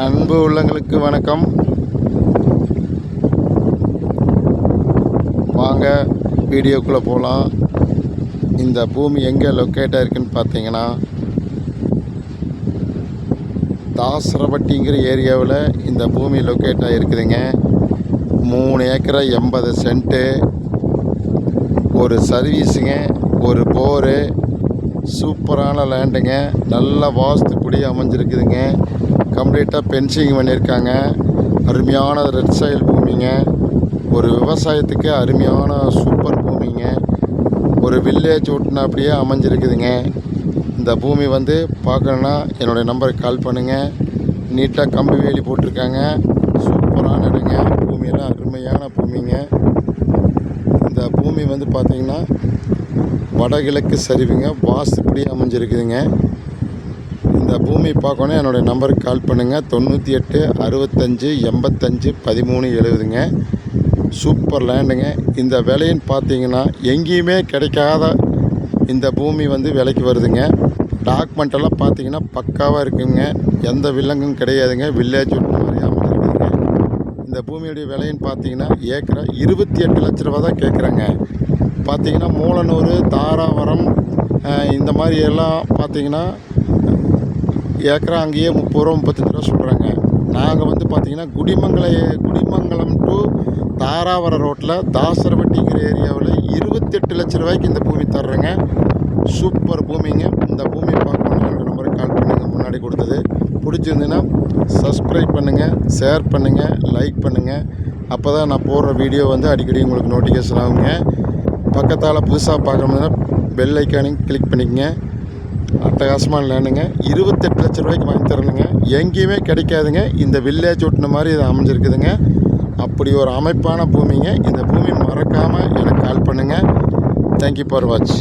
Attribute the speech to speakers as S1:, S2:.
S1: அன்பு உள்ளங்களுக்கு வணக்கம். வாங்க வீடியோக்குள்ளே போகலாம். இந்த பூமி எங்கே லொக்கேட் ஆகிருக்குன்னு பார்த்தீங்கன்னா, தாசரப்பட்டிங்கிற ஏரியாவில் இந்த பூமி லொக்கேட் ஆகிருக்குதுங்க. 3 ஏக்கரா 80 சென்ட்டு, ஒரு சர்வீஸுங்க, ஒரு போரு, சூப்பரான லேண்டுங்க. நல்ல வாஸ்துப்படி அமைஞ்சிருக்குதுங்க. கம்ப்ளீட்டாக பென்சிங் பண்ணியிருக்காங்க. அருமையான ரெட் சாயில் பூமிங்க. ஒரு விவசாயத்துக்கு அருமையான சூப்பர் பூமிங்க. ஒரு வில்லேஜ் ஓட்டுனா அப்படியே அமைஞ்சிருக்குதுங்க. இந்த பூமி வந்து பார்க்கணுன்னா என்னுடைய நம்பருக்கு கால் பண்ணுங்கள். நீட்டாக கம்பி வேலி போட்டிருக்காங்க. சூப்பரான இடங்க. பூமியெல்லாம் அருமையான பூமிங்க. இந்த பூமி வந்து பார்த்திங்கன்னா வடகிழக்கு சரிவுங்க. வாஸ்துப்படி அமைஞ்சிருக்குதுங்க. இந்த பூமி பார்க்கணும் என்னுடைய நம்பருக்கு கால் பண்ணுங்கள். 98 65 85 13 70ங்க. சூப்பர் லேண்டுங்க. இந்த விலைன்னு பார்த்தீங்கன்னா எங்கேயுமே கிடைக்காத இந்த பூமி வந்து விலைக்கு வருதுங்க. டாக்குமெண்ட்டெல்லாம் பார்த்தீங்கன்னா பக்காவாக இருக்குங்க. எந்த வில்லங்கும் கிடையாதுங்க. வில்லேஜ் மாதிரி அமைஞ்சிருக்குதுங்க. இந்த பூமியுடைய விலைன்னு பார்த்தீங்கன்னா ஏக்கரா 28 லட்ச ரூபா தான் கேட்குறாங்க. பார்த்தீங்கன்னா மூலனூர், தாராவரம் இந்த மாதிரி எல்லாம் பார்த்தீங்கன்னா ஏக்கரா அங்கேயே 30 ரூபா 35 ரூபா சொல்கிறாங்க. நாங்கள் வந்து பார்த்திங்கன்னா குடிமங்கலம் டு தாராவரம் ரோட்டில் தாசரப்பட்டிங்கிற ஏரியாவில் 28 லட்ச ரூபாய்க்கு இந்த பூமி தர்றேங்க. சூப்பர் பூமிங்க. இந்த பூமி பார்க்கணுன்னா என்னோடய நம்பருக்கு கால் பண்ணுங்கள். முன்னாடி கொடுத்தது பிடிச்சிருந்துன்னா சப்ஸ்கிரைப் பண்ணுங்கள், ஷேர் பண்ணுங்கள், லைக் பண்ணுங்கள். அப்போ தான் நான் போடுற வீடியோ வந்து அடிக்கடி உங்களுக்கு நோட்டிஃபிகேஷன் ஆகுங்க. பக்கத்தால் புதுசாக பார்க்கணும்னா பெல் ஐக்கானையும் கிளிக் பண்ணிக்கங்க. அட்டகாசமாக லேண்டுங்க. 28 லட்ச ரூபாய்க்கு வாங்கி தரணுங்க. எங்கேயுமே கிடைக்காதுங்க. இந்த வில்லேஜ் ஓட்டுன மாதிரி இது அமைஞ்சிருக்குதுங்க. அப்படி ஒரு அமைப்பான பூமிங்க. இந்த பூமி மறக்காமல் எனக்கு கால் பண்ணுங்கள். Thank you for watch.